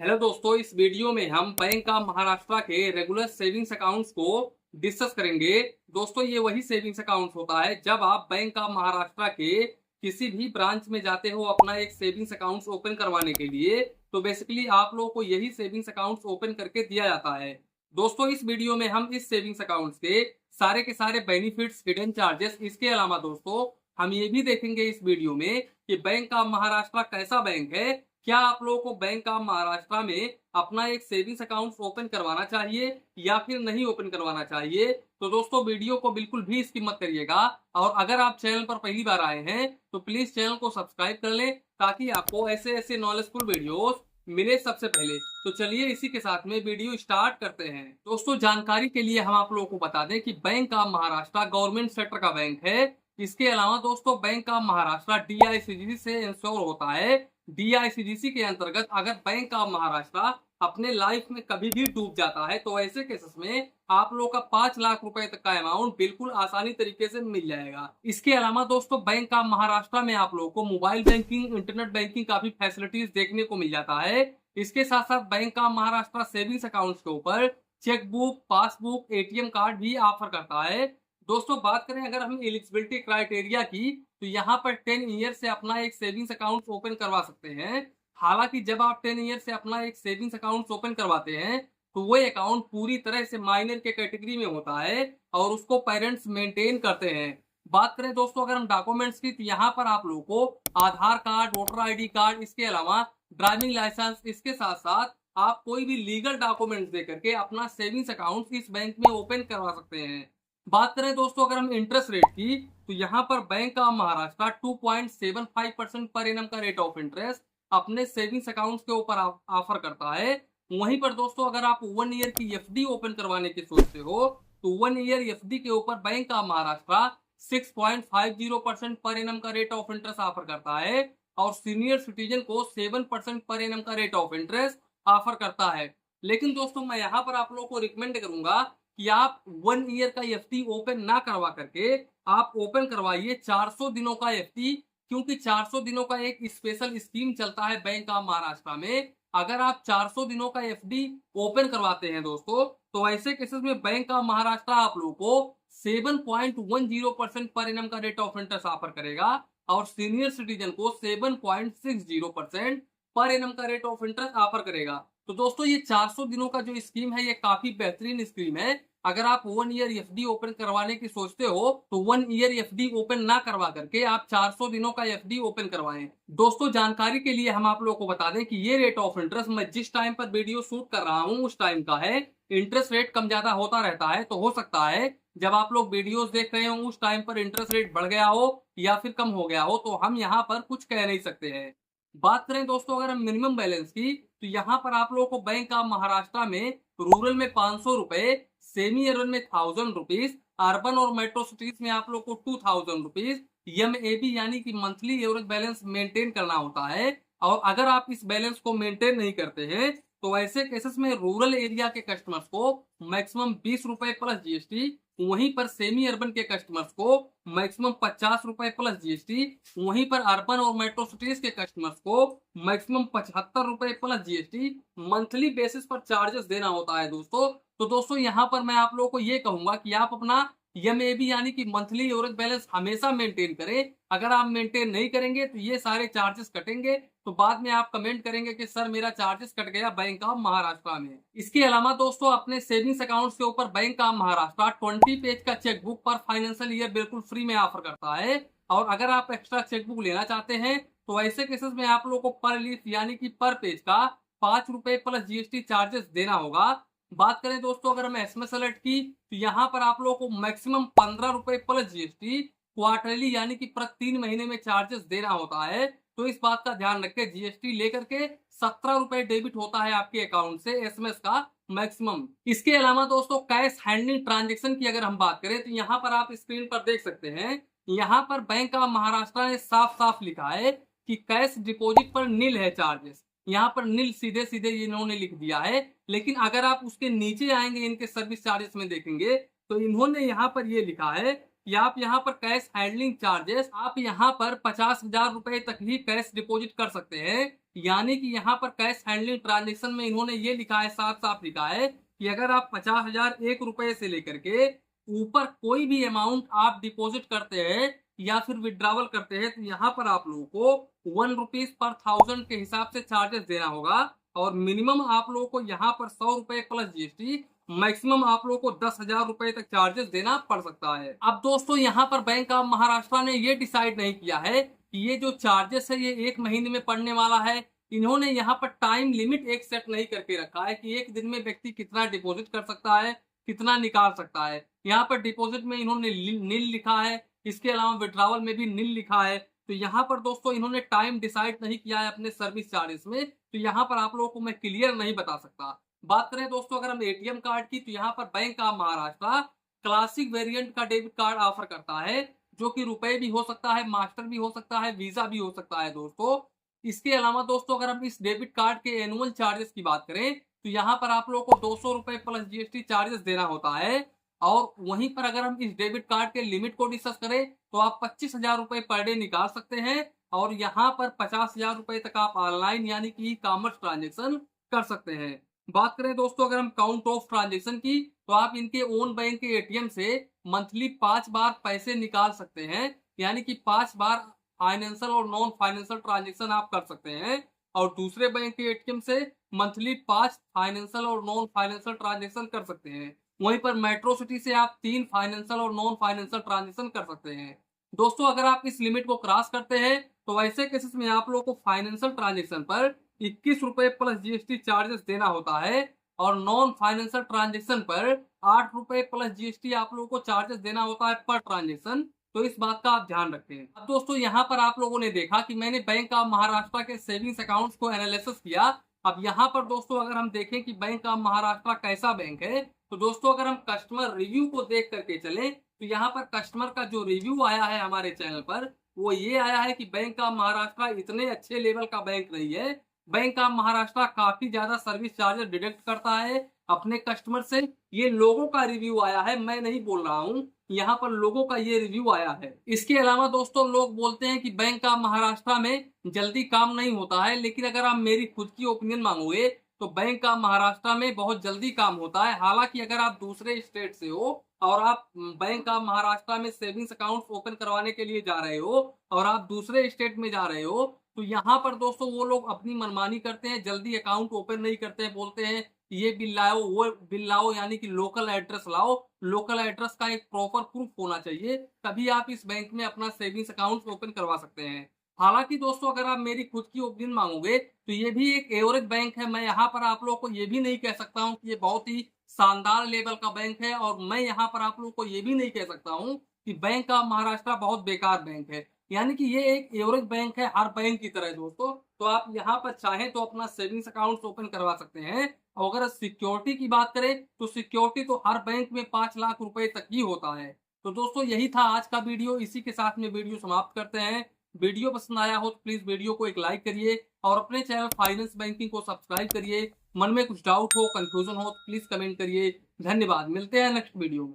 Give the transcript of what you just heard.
Hello दोस्तों, इस video में हम बैंक ऑफ महाराष्ट्र के रेगुलर सेविंग्स अकाउंट्स को डिस्कस करेंगे। दोस्तों, ये वही सेविंग्स अकाउंट होता है जब आप बैंक ऑफ महाराष्ट्र के किसी भी ब्रांच में जाते हो अपना एक सेविंग्स अकाउंट ओपन करवाने के लिए, तो बेसिकली आप लोगों को यही सेविंग्स अकाउंट ओपन करके दिया जाता है। दोस्तों, इस वीडियो में हम इस सेविंग्स अकाउंट्स के सारे बेनिफिट्स, हिडन चार्जेस, इसके अलावा दोस्तों हम ये भी देखेंगे इस वीडियो में कि बैंक ऑफ महाराष्ट्र कैसा बैंक है। क्या आप लोगों को बैंक ऑफ महाराष्ट्र में अपना एक सेविंग्स अकाउंट ओपन करवाना चाहिए या फिर नहीं ओपन करवाना चाहिए? तो दोस्तों, वीडियो को बिल्कुल भी स्किप मत करिएगा और अगर आप चैनल पर पहली बार आए हैं तो प्लीज चैनल को सब्सक्राइब कर लें ताकि आपको ऐसे ऐसे नॉलेजफुल वीडियोस मिले सबसे पहले। तो चलिए इसी के साथ में वीडियो स्टार्ट करते हैं। दोस्तों, जानकारी के लिए हम आप लोगों को बता दें कि bank of Maharashtra government sector का बैंक है। इसके अलावा दोस्तों बैंक ऑफ महाराष्ट्र DICGC से इंश्योर होता है। DICGC के अंतर्गत अगर बैंक ऑफ महाराष्ट्र अपने लाइफ में कभी भी डूब जाता है तो ऐसे केसेस में आप लोगों का 5 लाख रुपए तक का अमाउंट बिल्कुल आसानी तरीके से मिल जाएगा। इसके अलावा दोस्तों बैंक ऑफ महाराष्ट्र में आप लोगों को मोबाइल बैंकिंग, इंटरनेट बैंकिंग का भी फैसिलिटीज देखने को मिल जाता है। इसके साथ साथ bank of Maharashtra savings account के ऊपर चेकबुक, पासबुक, ATM कार्ड भी ऑफर करता है। दोस्तों, बात करें अगर हम एलिजिबिलिटी क्राइटेरिया की, तो यहाँ पर 10 ईयर से अपना एक सेविंग्स अकाउंट ओपन करवा सकते हैं। हालांकि जब आप 10 ईयर से अपना एक सेविंग्स अकाउंट ओपन करवाते हैं तो वो अकाउंट पूरी तरह से माइनर के कैटेगरी में होता है और उसको पेरेंट्स मेंटेन करते हैं। बात करें दोस्तों अगर हम डॉक्यूमेंट्स की, तो यहाँ पर आप लोगों को आधार कार्ड, वोटर ID कार्ड, इसके अलावा ड्राइविंग लाइसेंस, इसके साथ साथ आप कोई भी लीगल डॉक्यूमेंट्स दे करके अपना सेविंग्स अकाउंट इस बैंक में ओपन करवा सकते हैं। बात करें दोस्तों अगर हम इंटरेस्ट रेट की, तो यहाँ पर bank of Maharashtra 2.75% per annum का रेट ऑफ इंटरेस्ट अपने सेविंग्स अकाउंट्स के ऊपर ऑफर करता है। वहीं पर दोस्तों अगर आप 1 ईयर की FD ओपन करवाने की सोचते हो तो 1 ईयर FD के ऊपर bank of Maharashtra 6.50% per annum का रेट ऑफ इंटरेस्ट ऑफर करता है और सीनियर सिटीजन को 7% पर एनम का रेट ऑफ इंटरेस्ट ऑफर करता है। लेकिन दोस्तों मैं यहाँ पर आप लोगों को रिकमेंड करूंगा कि आप 1 ईयर का FD ओपन ना करवा करके आप ओपन करवाइए 400 दिनों का FD, क्योंकि 400 दिनों का एक स्पेशल स्कीम चलता है बैंक ऑफ महाराष्ट्र में। अगर आप 400 दिनों का FD ओपन करवाते हैं दोस्तों, तो ऐसे केसेस में बैंक ऑफ महाराष्ट्र आप लोगों को 7.10% पर एनम का रेट ऑफ इंटरेस्ट ऑफर करेगा और सीनियर सिटीजन को 7.60% पर एनम का रेट ऑफ इंटरेस्ट ऑफर करेगा। तो दोस्तों ये 400 दिनों का जो स्कीम है ये काफी बेहतरीन स्कीम है। अगर आप 1 ईयर FD ओपन करवाने की सोचते हो तो 1 ईयर FD ओपन ना करवा करके आप 400 दिनों का FD ओपन करवाएं। दोस्तों, जानकारी के लिए हम आप लोगों को बता दें कि ये रेट ऑफ इंटरेस्ट मैं जिस टाइम पर वीडियो शूट कर रहा हूँ उस टाइम का है। इंटरेस्ट रेट कम ज्यादा होता रहता है, तो हो सकता है जब आप लोग वीडियोस देख रहे हो उस टाइम पर इंटरेस्ट रेट बढ़ गया हो या फिर कम हो गया हो, तो हम यहाँ पर कुछ कह नहीं सकते हैं। बात करें दोस्तों अगर हम मिनिमम बैलेंस की, तो यहाँ पर आप लोगों को बैंक ऑफ महाराष्ट्र में रूरल में 500 रुपए, सेमी अर्बन में 1000 रुपीज, अर्बन और मेट्रो सिटीज में आप लोग को 2000 रुपीज MAB यानी कि मंथली एवरेज बैलेंस मेंटेन करना होता है। और अगर आप इस बैलेंस को मेंटेन नहीं करते हैं तो ऐसे केसेस में रूरल एरिया के कस्टमर्स को मैक्सिमम 20 रुपए प्लस GST, वहीं पर सेमी अर्बन के कस्टमर्स को मैक्सिमम 50 रुपए प्लस GST, वहीं पर अर्बन और मेट्रो सिटीज के कस्टमर्स को मैक्सिमम 75 रुपए प्लस GST मंथली बेसिस पर चार्जेस देना होता है दोस्तों। तो दोस्तों यहाँ पर मैं आप लोगों को ये कहूंगा कि आप अपना MAB यानी कि मंथली एवरेज बैलेंस हमेशा मेंटेन करें। अगर आप मेंटेन नहीं करेंगे तो ये सारे चार्जेस कटेंगे, तो बाद में आप कमेंट करेंगे कि सर मेरा चार्जेस कट गया बैंक ऑफ महाराष्ट्र में। इसके अलावा दोस्तों अपने सेविंग्स अकाउंट के ऊपर बैंक ऑफ महाराष्ट्र 20 पेज का चेकबुक पर फाइनेंशियल ईयर बिल्कुल फ्री में ऑफर करता है। और अगर आप एक्स्ट्रा चेकबुक लेना चाहते हैं तो ऐसे केसेस में आप लोगों को पर लीफ यानी कि पर पेज का 5 रुपए प्लस GST चार्जेस देना होगा। बात करें दोस्तों अगर हम SMS अलर्ट की, तो यहाँ पर आप लोगों को मैक्सिमम 15 रुपए प्लस GST क्वार्टरली यानी कि प्रति 3 महीने में चार्जेस देना होता है। तो इस बात का ध्यान रखें, GST लेकर के 17 रुपए डेबिट होता है आपके अकाउंट से SMS का मैक्सिमम। इसके अलावा दोस्तों कैश हैंडलिंग ट्रांजेक्शन की अगर हम बात करें तो यहाँ पर आप स्क्रीन पर देख सकते हैं, यहाँ पर बैंक ऑफ महाराष्ट्र ने साफ साफ लिखा है कि कैश डिपॉजिट पर नील है चार्जेस। यहाँ पर नील सीधे सीधे इन्होंने लिख दिया है, लेकिन अगर आप उसके नीचे आएंगे इनके सर्विस चार्जेस में देखेंगे तो इन्होंने यहाँ पर ये लिखा है कि आप यहाँ पर कैश हैंडलिंग चार्जेस आप यहाँ पर 50,000 रुपए तक ही कैश डिपॉजिट कर सकते हैं। यानी कि यहाँ पर कैश हैंडलिंग ट्रांजेक्शन में इन्होंने ये लिखा है, साफ साफ लिखा है कि अगर आप 50,001 से लेकर के ऊपर कोई भी अमाउंट आप डिपॉजिट करते हैं या फिर विड्रॉवल करते हैं तो यहाँ पर आप लोगों को ₹1 पर 1000 के हिसाब से चार्जेस देना होगा। और मिनिमम आप लोगों को यहाँ पर ₹100 प्लस जीएसटी, मैक्सिमम आप लोगों को ₹10,000 तक चार्जेस देना पड़ सकता है। अब दोस्तों यहाँ पर बैंक ऑफ महाराष्ट्र ने ये डिसाइड नहीं किया है कि ये जो चार्जेस है ये 1 महीने में पड़ने वाला है। इन्होंने यहाँ पर टाइम लिमिट एक सेट नहीं करके रखा है कि एक दिन में व्यक्ति कितना डिपॉजिट कर सकता है, कितना निकाल सकता है। यहाँ पर डिपॉजिट में इन्होंने नील लिखा है, इसके अलावा विड्रॉवल में भी नील लिखा है। तो यहाँ पर दोस्तों इन्होंने टाइम डिसाइड नहीं किया है अपने सर्विस चार्जेस में, तो यहाँ पर आप लोगों को मैं क्लियर नहीं बता सकता। बात करें दोस्तों अगर हम एटीएम कार्ड की, तो यहाँ पर bank of Maharashtra classic variant का डेबिट कार्ड ऑफर करता है, जो कि रुपए भी हो सकता है, मास्टर भी हो सकता है, वीजा भी हो सकता है दोस्तों। इसके अलावा दोस्तों अगर हम इस डेबिट कार्ड के एनुअल चार्जेस की बात करें तो यहाँ पर आप लोगों को ₹200 प्लस जीएसटी चार्जेस देना होता है। और वहीं पर अगर हम इस डेबिट कार्ड के लिमिट को डिस्कस करें तो आप ₹25,000 पर डे निकाल सकते हैं और यहाँ पर ₹50,000 तक आप ऑनलाइन यानी कि ई कॉमर्स ट्रांजेक्शन कर सकते हैं। बात करें दोस्तों अगर हम काउंट ऑफ ट्रांजेक्शन की, तो आप इनके ओन बैंक के एटीएम से मंथली 5 बार पैसे निकाल सकते हैं, यानी कि 5 बार फाइनेंशियल और नॉन फाइनेंशियल ट्रांजेक्शन आप कर सकते हैं। और दूसरे बैंक के एटीएम से मंथली 5 फाइनेंशियल और नॉन फाइनेंशियल ट्रांजेक्शन कर सकते हैं। वहीं पर मेट्रो सिटी से आप 3 फाइनेंशियल और नॉन फाइनेंशियल ट्रांजेक्शन कर सकते हैं। दोस्तों अगर आप इस लिमिट को क्रॉस करते हैं तो वैसे केसेस में आप लोगों को फाइनेंशियल ट्रांजेक्शन पर ₹21 प्लस जीएसटी चार्जेस देना होता है और नॉन फाइनेंशियल ट्रांजेक्शन पर ₹8 प्लस जीएसटी आप लोगों को चार्जेस देना होता है पर ट्रांजेक्शन। तो इस बात का आप ध्यान रखें। अब दोस्तों यहाँ पर आप लोगों ने देखा कि मैंने बैंक ऑफ महाराष्ट्र के सेविंग्स अकाउंट्स को एनालिसिस किया। अब यहाँ पर दोस्तों अगर हम देखें कि बैंक ऑफ महाराष्ट्र कैसा बैंक है, तो दोस्तों अगर हम कस्टमर रिव्यू को देख करके चलें तो यहाँ पर कस्टमर का जो रिव्यू आया है हमारे चैनल पर वो ये आया है कि बैंक ऑफ महाराष्ट्र इतने अच्छे लेवल का बैंक नहीं है। बैंक ऑफ महाराष्ट्र काफी ज्यादा सर्विस चार्जेस डिडक्ट करता है अपने कस्टमर से। ये लोगों का रिव्यू आया है, मैं नहीं बोल रहा हूँ, यहाँ पर लोगों का ये रिव्यू आया है। इसके अलावा दोस्तों लोग बोलते हैं कि बैंक ऑफ महाराष्ट्र में जल्दी काम नहीं होता है, लेकिन अगर आप मेरी खुद की ओपिनियन मांगोगे तो बैंक ऑफ महाराष्ट्र में बहुत जल्दी काम होता है। हालांकि अगर आप दूसरे स्टेट से हो और आप बैंक ऑफ महाराष्ट्र में सेविंग्स अकाउंट ओपन करवाने के लिए जा रहे हो और आप दूसरे स्टेट में जा रहे हो, तो यहाँ पर दोस्तों वो लोग अपनी मनमानी करते हैं, जल्दी अकाउंट ओपन नहीं करते हैं, बोलते हैं ये बिल लाओ वो बिल लाओ, यानी कि लोकल एड्रेस लाओ। लोकल एड्रेस का एक प्रॉपर प्रूफ होना चाहिए, तभी आप इस बैंक में अपना सेविंग्स अकाउंट ओपन करवा सकते हैं। हालांकि दोस्तों अगर आप मेरी खुद की ओपिनियन मांगोगे तो ये भी एक एवरेज बैंक है। मैं यहाँ पर आप लोगों को ये भी नहीं कह सकता हूँ कि ये बहुत ही शानदार लेवल का बैंक है, और मैं यहाँ पर आप लोगों को ये भी नहीं कह सकता हूँ कि बैंक ऑफ महाराष्ट्र बहुत बेकार बैंक है। यानी कि ये एक एवरेज बैंक है हर बैंक की तरह दोस्तों। तो आप यहाँ पर चाहें तो अपना सेविंग्स अकाउंट ओपन करवा सकते हैं। और अगर सिक्योरिटी की बात करें तो सिक्योरिटी तो हर बैंक में 5 लाख रुपए तक ही होता है। तो दोस्तों यही था आज का वीडियो, इसी के साथ में वीडियो समाप्त करते हैं। वीडियो पसंद आया हो तो प्लीज वीडियो को एक लाइक करिए और अपने चैनल फाइनेंस बैंकिंग को सब्सक्राइब करिए। मन में कुछ डाउट हो, कंफ्यूजन हो तो प्लीज कमेंट करिए। धन्यवाद, मिलते हैं नेक्स्ट वीडियो में।